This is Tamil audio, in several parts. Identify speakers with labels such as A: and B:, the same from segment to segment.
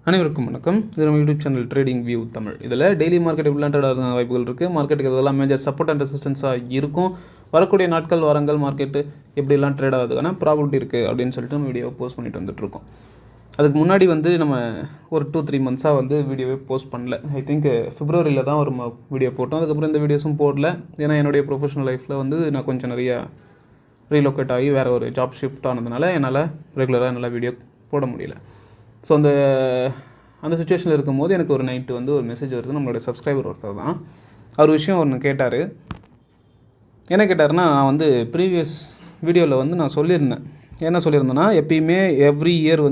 A: அனைவருக்கும் வணக்கம். இது நம்ம YouTube channel trading view Tamil. இதில் டெய்லி மார்க்கெட் எப்படிலாம் ட்ரேட் ஆகுது வாய்ப்புகள் இருக்குது, மார்க்கெட்டுக்கு இதெல்லாம் மேஜர் சப்போர்ட் அண்ட் ரெசிஸ்டன்ஸாக இருக்கும், வரக்கூடிய நாட்கள் வாரங்கள் மார்க்கெட்டு எப்படிலாம் ட்ரேட் ஆகுதுக்கான ப்ராபபிலிட்டி இருக்குது அப்படின்னு சொல்லிட்டு நம்ம வீடியோவை போஸ்ட் பண்ணிட்டு வந்துட்டுருக்கோம். அதுக்கு முன்னாடி நம்ம ஒரு 2-3 மந்த்ஸாக வீடியோவே போஸ்ட் பண்ணல. ஐ திங்க் பிப்ரவரியில் தான் ஒரு வீடியோ போட்டோம். அதுக்கப்புறம் இந்த வீடியோஸும் போடல. ஏன்னா என்னுடைய ப்ரொஃபஷனல் லைஃப்பில் நான் கொஞ்சம் நிறையா ரீலோக்கேட் ஆகி வேறு ஒரு ஜாப் ஷிஃப்ட் ஆனதுனால என்னால் ரெகுலராக என்னால் வீடியோ போட முடியல. ஸோ அந்த சுச்சுவேஷனில் இருக்கும்போது எனக்கு ஒரு நைட்டு ஒரு மெசேஜ் வருது. நம்மளோட சப்ஸ்கிரைபர் ஒருத்தர் தான். அவர் விஷயம் ஒன்று கேட்டார். என்ன கேட்டார்னா, நான் ப்ரீவியஸ் வீடியோவில் நான் சொல்லியிருந்தேன். என்ன சொல்லியிருந்தேன்னா, எப்பயுமே எவ்ரி இயர்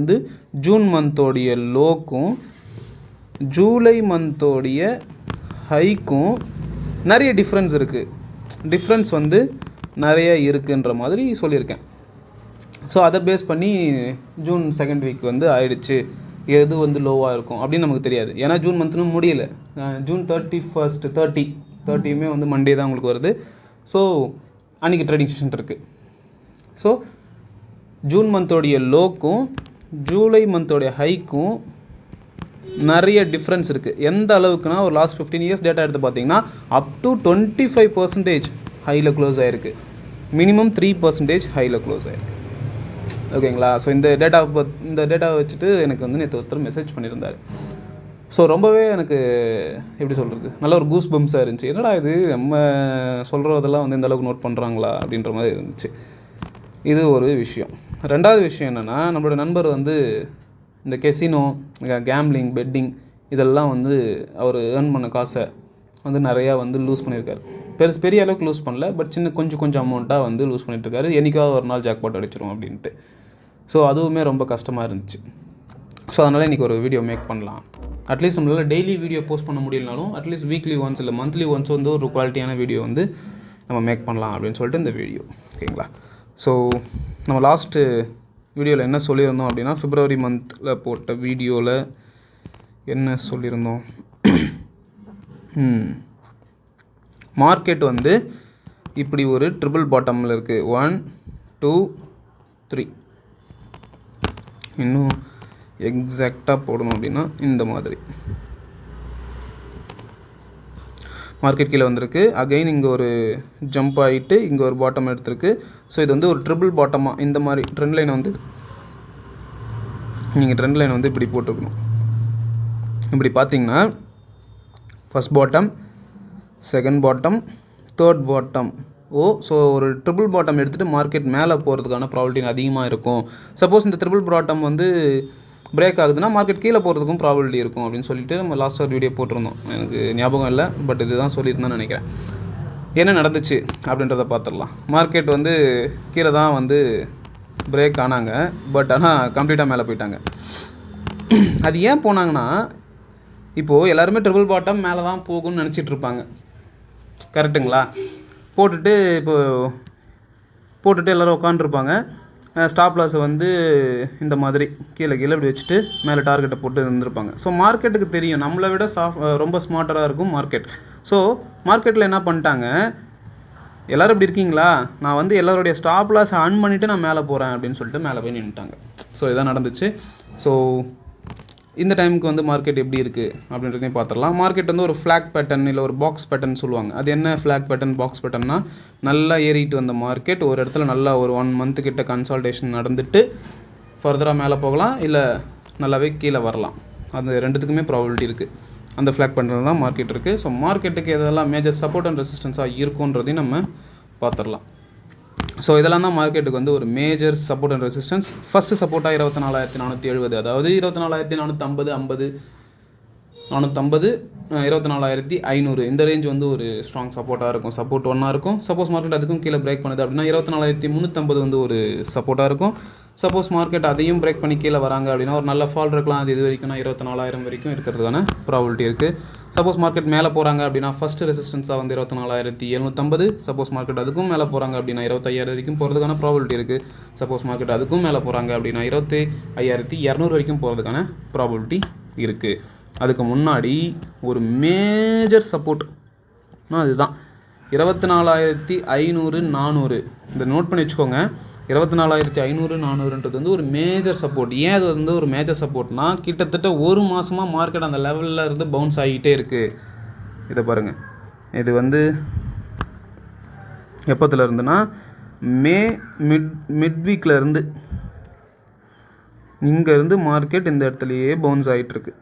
A: ஜூன் மந்தோடைய லோக்கும் ஜூலை மந்தோடைய ஹைக்கும் நிறைய டிஃப்ரென்ஸ் நிறைய இருக்குன்ற மாதிரி சொல்லியிருக்கேன். ஸோ அதை பேஸ் பண்ணி ஜூன் செகண்ட் வீக் ஆயிடுச்சு, எது லோவாக இருக்கும் அப்படின்னு நமக்கு தெரியாது. ஏன்னா ஜூன் மந்த்னு முடியல. ஜூன் 30மே மண்டே தான் உங்களுக்கு வருது. ஸோ அன்றைக்கி ட்ரேடிங் செஷன் இருக்குது. ஸோ ஜூன் மந்தோடைய லோக்கும் ஜூலை மந்தோடைய ஹைக்கும் நிறைய டிஃப்ரென்ஸ் இருக்குது. எந்த அளவுக்குனா, ஒரு லாஸ்ட் 15 இயர்ஸ் டேட்டா எடுத்து பார்த்தீங்கன்னா அப் டு 25% ஹையில் க்ளோஸ் ஆகிருக்கு. மினிமம் 3% ஹையில் க்ளோஸ் ஆகிருக்கு. ஓகேங்களா? ஸோ இந்த டேட்டாவை வச்சுட்டு எனக்கு நேற்று ஒருத்தர் மெசேஜ் பண்ணியிருந்தார். ஸோ ரொம்பவே எனக்கு எப்படி சொல்கிறது, நல்ல ஒரு கூஸ் பம்ப்ஸாக இருந்துச்சு. என்னடா இது, நம்ம சொல்கிறதெல்லாம் இந்த அளவுக்கு நோட் பண்ணுறாங்களா அப்படின்ற மாதிரி இருந்துச்சு. இது ஒரு விஷயம். ரெண்டாவது விஷயம் என்னென்னா, நம்மளோட நண்பர் இந்த கெசினோ, கேம்லிங், பெட்டிங் இதெல்லாம் அவர் ஏர்ன் பண்ண காசை நிறையா லூஸ் பண்ணியிருக்காரு. பெரிய அளவுக்கு லூஸ் பண்ணல, பட் கொஞ்சம் அமௌண்ட்டாக லூஸ் பண்ணிட்டுருக்காரு. என்றைக்காவது ஒரு நாள் ஜாக்பாட் அடிச்சிடும் அப்படின்ட்டு. ஸோ அதுவுமே ரொம்ப கஷ்டமாக இருந்துச்சு. ஸோ அதனால் இன்றைக்கி ஒரு வீடியோ மேக் பண்ணலாம். அட்லீஸ்ட் நம்மளால் டெய்லி வீடியோ போஸ்ட் பண்ண முடியலனாலும் அட்லீஸ்ட் வீக்லி ஒன்ஸ் இல்லை மந்த்லி ஒன்ஸ் ஒரு குவாலிட்டியான வீடியோ நம்ம மேக் பண்ணலாம் அப்படின்னு சொல்லிட்டு இந்த வீடியோ. ஓகேங்களா? ஸோ நம்ம லாஸ்ட்டு வீடியோவில் என்ன சொல்லியிருந்தோம் அப்படின்னா, பிப்ரவரி மந்தில் போட்ட வீடியோவில் என்ன சொல்லியிருந்தோம், மார்க்கெட் இப்படி ஒரு ட்ரிபிள் பாட்டமில் இருக்குது. 1 2 3. இன்னும் எக்ஸாக்டாக போடணும் அப்படின்னா இந்த மாதிரி மார்க்கெட் கீழே வந்திருக்கு. அகைன் இங்கே ஒரு ஜம்ப் ஆகிட்டு இங்கே ஒரு பாட்டம் எடுத்திருக்கு. ஸோ இது ஒரு ட்ரிபிள் பாட்டமாக இந்த மாதிரி ட்ரெண்ட் லைனை நீங்கள் ட்ரெண்ட் லைன் இப்படி போட்டிருக்கணும். இப்படி பார்த்தீங்கன்னா first bottom, second bottom, third bottom. So ஒரு ட்ரிபிள் பாட்டம் எடுத்துகிட்டு மார்க்கெட் மேலே போகிறதுக்கான ப்ராபபிலிட்டி அதிகமாக இருக்கும். சப்போஸ் இந்த ட்ரிபிள் பாட்டம் பிரேக் ஆகுதுன்னா மார்க்கெட் கீழே போகிறதுக்கும் ப்ராபபிலிட்டி இருக்கும் அப்படின்னு சொல்லிட்டு நம்ம லாஸ்ட் ஒரு வீடியோ போட்டிருந்தோம். எனக்கு ஞாபகம் இல்லை, பட் இதுதான் சொல்லியிருந்தேன்னு நினைக்கிறேன். என்ன நடந்துச்சு அப்படின்றத பார்த்துடலாம். மார்க்கெட் கீழே தான் பிரேக் ஆனாங்க, பட் ஆனால் கம்ப்ளீட்டாக மேலே போயிட்டாங்க. அது ஏன் போனாங்கன்னா, இப்போது எல்லாருமே ட்ரிபிள் பாட்டம் மேலே தான் போகும்னு நினச்சிட்டு இருப்பாங்க. கரெக்டுங்களா? போட்டுட்டு எல்லோரும் உட்காந்துருப்பாங்க. ஸ்டாப் லாஸை இந்த மாதிரி கீழே இப்படி வச்சுட்டு மேலே டார்கெட்டை போட்டு இருந்திருப்பாங்க. ஸோ மார்க்கெட்டுக்கு தெரியும் நம்மளை விட ரொம்ப ஸ்மார்ட்டராக இருக்கும் மார்க்கெட். ஸோ மார்க்கெட்டில் என்ன பண்ணிட்டாங்க, எல்லோரும் இப்படி இருக்கீங்களா, நான் எல்லோருடைய ஸ்டாப் லாஸை ஆன் பண்ணிவிட்டு நான் மேலே போகிறேன் அப்படின்னு சொல்லிட்டு மேலே போய் நின்றுட்டாங்க. ஸோ இதான் நடந்துச்சு. ஸோ இந்த டைமுக்கு மார்க்கெட் எப்படி இருக்குது அப்படின்றதையும் பார்த்துடலாம். மார்க்கெட் ஒரு ஃப்ளாக் பேட்டர்ன் இல்லை ஒரு பாக்ஸ் பேட்டர்ன் சொல்லுவாங்க. அது என்ன ஃப்ளாக் பேட்டர்ன், பாக்ஸ் பேட்டர்னா, நல்லா ஏறிட்டு வந்த மார்க்கெட் ஒரு இடத்துல நல்லா ஒரு 1 மந்த்து கிட்ட கன்சால்டேஷன் நடந்துட்டு ஃபர்தராக மேலே போகலாம், இல்லை நல்லாவே கீழே வரலாம். அது ரெண்டுத்துக்குமே ப்ராபபிலிட்டி இருக்குது. அந்த ஃப்ளாக் பேட்டர்ன் தான் மார்க்கெட் இருக்குது. ஸோ மார்க்கெட்டுக்கு எதெல்லாம் மேஜர் சப்போர்ட் அண்ட் ரெசிஸ்டன்ஸாக இருக்குன்றதையும் நம்ம பார்த்துடலாம். ஸோ இதெல்லாம் தான் மார்க்கெட்டுக்கு ஒரு major support and resistance. First சப்போர்ட்டாக 24,470, அதாவது 24,450, 50, 450, 24,500 இந்த ரேஞ்ச் ஒரு ஸ்ட்ராங் சப்போர்ட்டாக இருக்கும். சப்போர்ட் 1 இருக்கும். சப்போஸ் மார்க்கெட் அதுக்கும் கீழே பிரேக் பண்ணுது அப்படின்னா 24,350 ஒரு சப்போர்ட்டாக இருக்கும். சப்போஸ் மார்க்கெட் அதையும் பிரேக் பண்ணி கீழே வராங்க அப்படின்னா ஒரு நல்ல ஃபால் இருக்கலாம். அது இது வரைக்கும்னா 24,000 வரைக்கும் இருக்கிறதுக்கான ப்ராபபிலிட்டி இருக்குது. சப்போஸ் மார்க்கெட் மேலே போகிறாங்க அப்படின்னா ஃபஸ்ட்டு ரெசிஸ்டன்ஸாக 24,750. சப்போஸ் மார்க்கெட் அதுக்கும் மேலே போகிறாங்க அப்படின்னா 25,000 வரைக்கும் போகிறதுக்கான ப்ராபபிலிட்டி இருக்குது. சப்போஸ் மார்க்கெட் அதுக்கும் மேலே போகிறாங்க அப்படின்னா 25,200 வரைக்கும் போகிறதுக்கான ப்ராபபிலிட்டி இருக்குது. அதுக்கு முன்னாடி ஒரு மேஜர் சப்போர்ட்னா அதுதான் 24,500, 400. இதை நோட் பண்ணி வச்சுக்கோங்க. 24,500 400ன்றது வந்து ஒரு மேஜர் சப்போர்ட். ஏன் அது வந்து ஒரு மேஜர் சப்போர்ட்னா, கிட்டத்தட்ட ஒரு மாதமாக மார்க்கெட் அந்த லெவலில் இருந்து பவுன்ஸ் ஆகிட்டே இருக்குது. இதை பாருங்கள், இது வந்து எப்போத்துல இருந்துன்னா மே மிட் வீக்கில் இருந்து இங்கேருந்து மார்க்கெட் இந்த இடத்துலையே பவுன்ஸ் ஆகிட்டுருக்கு.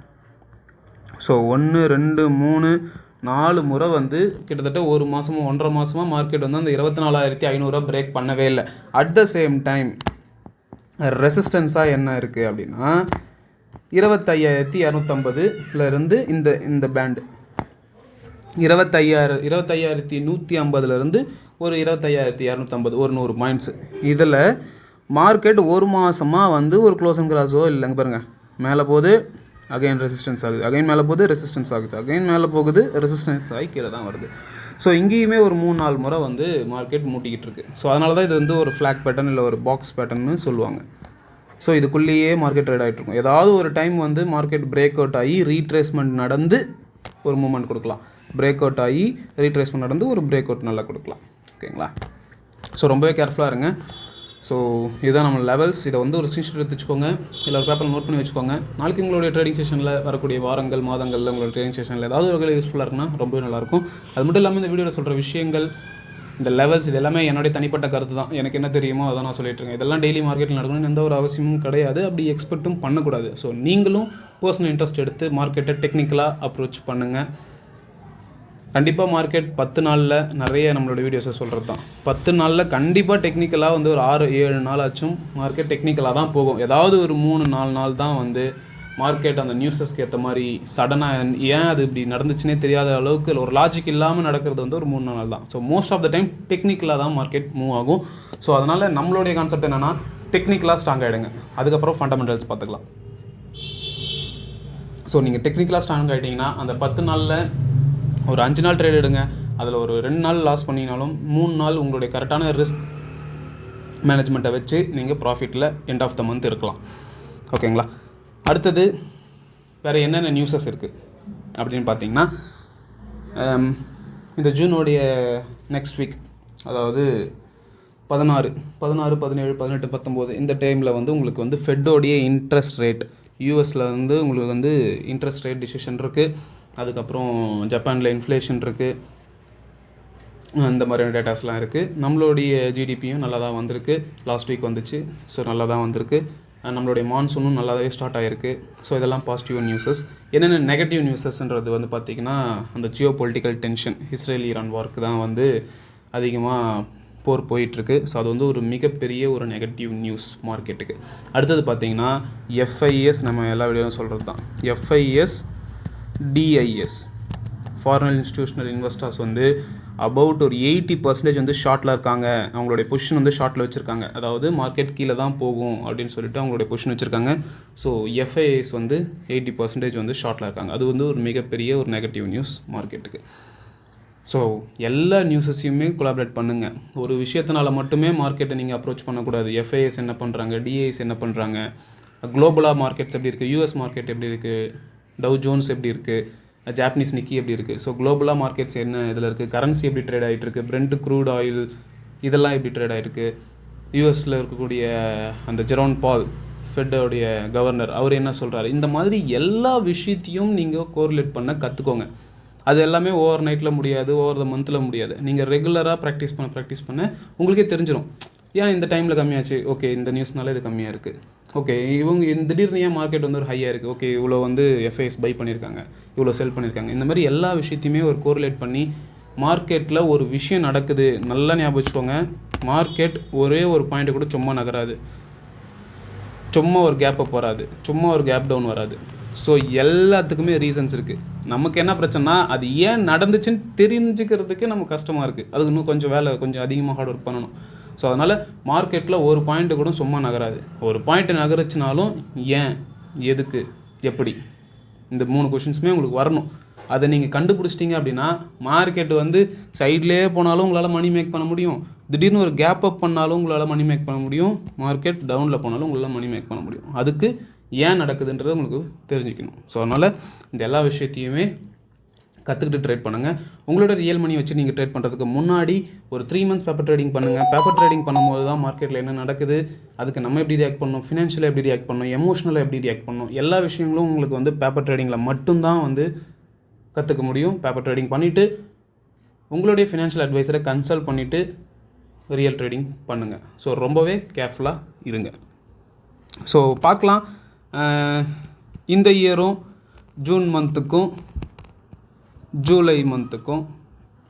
A: ஸோ 1 2 3 4 முறை வந்து கிட்டத்தட்ட ஒரு மாதமோ 1.5 மாதமாக மார்க்கெட் வந்து அந்த 24,500 பிரேக் பண்ணவே இல்லை. அட் த சேம் டைம் ரெசிஸ்டன்ஸாக என்ன இருக்குது அப்படின்னா 25,250லேருந்து இந்த பேண்டு 25,150லேருந்து ஒரு 25,250 ஒரு 100 பாயிண்ட்ஸு. இதில் மார்க்கெட் ஒரு மாதமாக வந்து ஒரு க்ளோஸ் அண்ட் கிராஸோ இல்லைங்க பாருங்கள், மேலே போகுது அகைன் ரெசிஸ்டன்ஸ் ஆகுது, அகைன் மேலே போகுது ரெசிஸ்டன்ஸ் ஆகுது, அகைன் மேலே போகுது ரெசிஸ்டன்ஸ் ஆகி கீழே தான் வருது. ஸோ இங்கேயுமே ஒரு 3-4 முறை வந்து மார்க்கெட் மூட்டிக்கிட்டு இருக்குது. ஸோ அதனால தான் இது வந்து ஒரு ஃப்ளாக் பேட்டர்ன் இல்லை ஒரு பாக்ஸ் பேட்டர்னு சொல்லுவாங்க. ஸோ இதுக்குள்ளேயே மார்க்கெட் ட்ரேட் ஆகிட்டு இருக்கும். ஏதாவது ஒரு டைம் வந்து மார்க்கெட் பிரேக் அவுட் ஆகி ரீட்ரேஸ்மெண்ட் நடந்து ஒரு மூவ்மெண்ட் கொடுக்கலாம், பிரேக் அவுட் ஆகி ரீட்ரேஸ்மெண்ட் நடந்து ஒரு பிரேக் அவுட் நல்லா கொடுக்கலாம். ஓகேங்களா? ஸோ ரொம்பவே கேர்ஃபுல்லாக இருங்க. ஸோ இதுதான் நம்ம லெவல்ஸ். இதை வந்து ஒரு ஸ்க்ரீன்ஷாட் எடுத்து வச்சுக்கோங்க, இல்லை ஒரு பேப்பரில் நோட் பண்ணி வச்சுக்கோங்க. நாளைக்கு உங்களுடைய ட்ரேடிங் செஷனில் வரக்கூடிய வாரங்கள் மாதங்களில் உங்களோட ட்ரேடிங் செஷனில் ஏதாவது ஒரு வகையில் யூஸ்ஃபுல்லாக இருக்குன்னா ரொம்பவே நல்லாயிருக்கும். அது மட்டும் இல்லாமல் இந்த வீடியோவில் சொல்கிற விஷயங்கள், இந்த லெவல்ஸ், இது எல்லாமே என்னுடைய தனிப்பட்ட கருத்து தான். எனக்கு என்ன தெரியுமோ அதான் நான் சொல்லிட்டு இருக்கேன். இதெல்லாம் டெய்லி மார்க்கெட்டில் நடக்கணும்னு எந்த ஒரு அவசியமும் கிடையாது, அப்படி எக்ஸ்பெக்ட்டும் பண்ணக்கூடாது. ஸோ நீங்களும் பர்சனல் இன்ட்ரெஸ்ட் எடுத்து மார்க்கெட்டை டெக்னிக்கலாக அப்ரோச் பண்ணுங்கள். கண்டிப்பாக மார்க்கெட் 10 நாளில் நிறைய நம்மளோட வீடியோஸை சொல்கிறது தான். 10 நாளில் கண்டிப்பாக டெக்னிக்கலாக வந்து ஒரு 6-7 நாள் ஆச்சும் மார்க்கெட் டெக்னிக்கலாக தான் போகும். ஏதாவது ஒரு 3-4 நாள் தான் வந்து மார்க்கெட் அந்த நியூஸஸ்க்கு ஏற்ற மாதிரி சடனாக ஏன் அது இப்படி நடந்துச்சுன்னே தெரியாத அளவுக்கு ஒரு லாஜிக் இல்லாமல் நடக்கிறது வந்து ஒரு 3 நாள் தான். So most of the time டெக்னிக்கலாக தான் மார்க்கெட் மூவ் ஆகும். ஸோ அதனால் நம்மளுடைய கான்செப்ட் என்னென்னா டெக்னிக்கலாக ஸ்ட்ராங் ஆகிடுங்க, அதுக்கப்புறம் ஃபண்டமெண்டல்ஸ் பார்த்துக்கலாம். ஸோ நீங்கள் டெக்னிக்கலாக ஸ்ட்ராங் ஆகிட்டிங்கன்னா அந்த 10 நாளில் ஒரு 5 நாள் ட்ரேட் எடுங்க, அதில் ஒரு 2 நாள் லாஸ் பண்ணிங்கனாலும் 3 நாள் உங்களுடைய கரெக்டான ரிஸ்க் மேனேஜ்மெண்ட்டை வச்சு நீங்கள் ப்ராஃபிட்டில் எண்ட் ஆஃப் த மந்த் இருக்கலாம். ஓகேங்களா? அடுத்தது வேறு என்னென்ன நியூஸஸ் இருக்குது அப்படின்னு பார்த்தீங்கன்னா, இந்த ஜூனோடைய நெக்ஸ்ட் வீக், அதாவது 16, 17, 18, 19 இந்த டைமில் வந்து உங்களுக்கு வந்து ஃபெட்டோடைய இன்ட்ரெஸ்ட் ரேட் யூஎஸில் வந்து உங்களுக்கு வந்து இன்ட்ரெஸ்ட் ரேட் டிசிஷன் இருக்குது. அதுக்கப்புறம் ஜப்பானில் இன்ஃப்ளேஷன் இருக்குது, இந்த மாதிரியான டேட்டாஸ்லாம் இருக்குது. நம்மளுடைய ஜிடிபியும் நல்லா தான் வந்திருக்கு, லாஸ்ட் வீக் வந்துச்சு. ஸோ நல்லா தான் வந்திருக்கு. நம்மளுடைய மான்சூனும் நல்லாவே ஸ்டார்ட் ஆகிருக்கு. ஸோ இதெல்லாம் பாசிட்டிவ் நியூஸஸ். என்னென்ன நெகட்டிவ் நியூஸஸ்ன்றது வந்து பார்த்திங்கன்னா, அந்த geopolitical tension, Israel Iran வார்க்கு தான் வந்து அதிகமாக போர் போயிட்டுருக்கு. ஸோ அது வந்து ஒரு மிகப்பெரிய ஒரு நெகட்டிவ் நியூஸ் மார்க்கெட்டுக்கு. அடுத்தது பார்த்திங்கன்னா எஃப்ஐஎஸ், நம்ம எல்லா வீடியோவும் சொல்கிறது தான். FIs DIS, foreign institutional investors வந்து அபவுட் ஒரு 80% வந்து ஷார்ட்டில் இருக்காங்க. அவங்களுடைய பொசிஷன் வந்து ஷார்ட்டில் வச்சுருக்காங்க. அதாவது மார்க்கெட் கீழே தான் போகும் அப்படின்னு சொல்லிட்டு அவங்களுடைய பொசிஷன் வச்சுருக்காங்க. ஸோ எஃப்ஐஎஸ் வந்து 80% வந்து ஷார்ட்டில் இருக்காங்க. அது வந்து ஒரு மிகப்பெரிய ஒரு நெகட்டிவ் நியூஸ் மார்க்கெட்டுக்கு. ஸோ எல்லா நியூஸஸையுமே கொலாபரேட் பண்ணுங்கள். ஒரு விஷயத்தினால மட்டுமே மார்க்கெட்டை நீங்கள் அப்ரோச் பண்ணக்கூடாது. எஃப்ஐஎஸ் என்ன பண்ணுறாங்க, டிஐஎஸ் என்ன பண்ணுறாங்க, குளோபலாக மார்க்கெட்ஸ் எப்படி இருக்குது, யூஎஸ் மார்க்கெட் எப்படி இருக்குது, டவ் ஜோன்ஸ் எப்படி இருக்குது, ஜாப்பனீஸ் நிக்கி எப்படி இருக்குது, ஸோ குளோபலாக மார்க்கெட்ஸ் என்ன இதில் இருக்குது, கரன்சி எப்படி ட்ரேட் ஆகிட்டு இருக்குது, பிரெண்ட் க்ரூட் ஆயில் இதெல்லாம் எப்படி ட்ரேட் ஆகிருக்கு, யூஎஸில் இருக்கக்கூடிய அந்த ஜெரோன் பால் ஃபெட்டோடைய கவர்னர் அவர் என்ன சொல்கிறாரு, இந்த மாதிரி எல்லா விஷயத்தையும் நீங்கள் கோரிலேட் பண்ண கற்றுக்கோங்க. அது எல்லாமே ஓவர் நைட்டில் முடியாது, ஓவர் த மந்தில் முடியாது. நீங்கள் ரெகுலராக ப்ராக்டிஸ் பண்ண உங்களுக்கே தெரிஞ்சிடும். ஏன் இந்த டைமில் கம்மியாச்சு, ஓகே இந்த நியூஸ்னால இது கம்மியாக இருக்குது, ஓகே இவங்க திடீர்னு ஏன் மார்க்கெட் வந்து ஒரு ஹையாக இருக்குது, ஓகே இவ்வளோ வந்து எஃப்ஐஎஸ் பை பண்ணியிருக்காங்க, இவ்வளோ செல் பண்ணியிருக்காங்க. இந்த மாதிரி எல்லா விஷயத்தையுமே ஒரு கோரிலேட் பண்ணி மார்க்கெட்டில் ஒரு விஷயம் நடக்குது. நல்லா ஞாபகம் வச்சுக்கோங்க, மார்க்கெட் ஒரே ஒரு பாயிண்ட்டு கூட சும்மா நகராது, சும்மா ஒரு கேப் அப் வராது, சும்மா ஒரு கேப் டவுன் வராது. ஸோ எல்லாத்துக்குமே ரீசன்ஸ் இருக்குது. நமக்கு என்ன பிரச்சனைனா அது ஏன் நடந்துச்சுன்னு தெரிஞ்சுக்கிறதுக்கு நமக்கு கஷ்டமாக இருக்குது. அதுக்கு இன்னும் கொஞ்சம் கொஞ்சம் அதிகமாக ஹார்ட் ஒர்க் பண்ணணும். ஸோ அதனால் மார்க்கெட்டில் ஒரு பாயிண்ட்டு கூட சும்மா நகராது. ஒரு பாயிண்ட்டு நகருச்சுனாலும் ஏன், எதுக்கு, எப்படி, இந்த 3 கொஷின்ஸுமே உங்களுக்கு வரணும். அதை நீங்கள் கண்டுபிடிச்சிட்டிங்க அப்படின்னா மார்க்கெட் வந்து சைட்லேயே போனாலும் உங்களால் மணி மேக் பண்ண முடியும், திடீர்னு ஒரு கேப் அப் பண்ணாலும் உங்களால் மணி மேக் பண்ண முடியும், மார்க்கெட் டவுனில் போனாலும் உங்களால் மணி மேக் பண்ண முடியும். அதுக்கு ஏன் நடக்குதுன்றது உங்களுக்கு தெரிஞ்சுக்கணும். ஸோ அதனால் இந்த எல்லா விஷயத்தையுமே கற்றுக்கிட்டு ட்ரேட் பண்ணுங்கள். உங்களோட ரியல் மணி வச்சு நீங்கள் ட்ரேட் பண்ணுறதுக்கு முன்னாடி ஒரு 3 மந்த்ஸ் பேப்பர் ட்ரேடிங் பண்ணுங்கள். பேப்பர் ட்ரேடிங் பண்ணும்போது தான் மார்க்கெட்டில் என்ன நடக்குது, அதுக்கு நம்ம எப்படி ரியாக்ட் பண்ணணும், ஃபினான்ஷியலாக எப்படி ரியாக்ட் பண்ணணும், எமோஷனலாக எப்படி ரியாக்ட் பண்ணணும், எல்லா விஷயங்களும் உங்களுக்கு வந்து பேப்பர் ட்ரேடிங்கில் மட்டும்தான் வந்து கற்றுக்க முடியும். பேப்பர் ட்ரேடிங் பண்ணிவிட்டு உங்களுடைய ஃபினான்ஷியல் அட்வைஸரை கன்சல்ட் பண்ணிவிட்டு ரியல் ட்ரேடிங் பண்ணுங்கள். ஸோ ரொம்பவே கேர்ஃபுல்லாக இருங்க. ஸோ பார்க்கலாம் இந்த இயரும் ஜூன் மந்த்துக்கும் ஜூலை மந்த்துக்கும்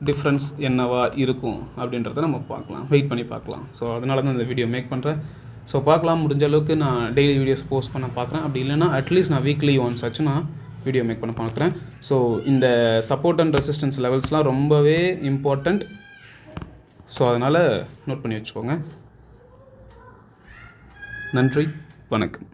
A: டிஃப்ரென்ஸ் என்னவா இருக்கும் அப்படின்றத நம்ம பார்க்கலாம், வெயிட் பண்ணி பார்க்கலாம். ஸோ அதனால தான் இந்த வீடியோ மேக் பண்ணுறேன். ஸோ பார்க்கலாம், முடிஞ்ச அளவுக்கு நான் டெய்லி வீடியோஸ் போஸ்ட் பண்ண பார்க்குறேன். அப்படி இல்லைனா அட்லீஸ்ட் நான் வீக்லி ஒன்ஸ் ஆச்சு நான் வீடியோ மேக் பண்ண பார்க்குறேன். ஸோ இந்த சப்போர்ட் அண்ட் ரெசிஸ்டன்ஸ் லெவல்ஸ்லாம் ரொம்பவே இம்பார்ட்டண்ட். ஸோ அதனால் நோட் பண்ணி வச்சுக்கோங்க. நன்றி, வணக்கம்.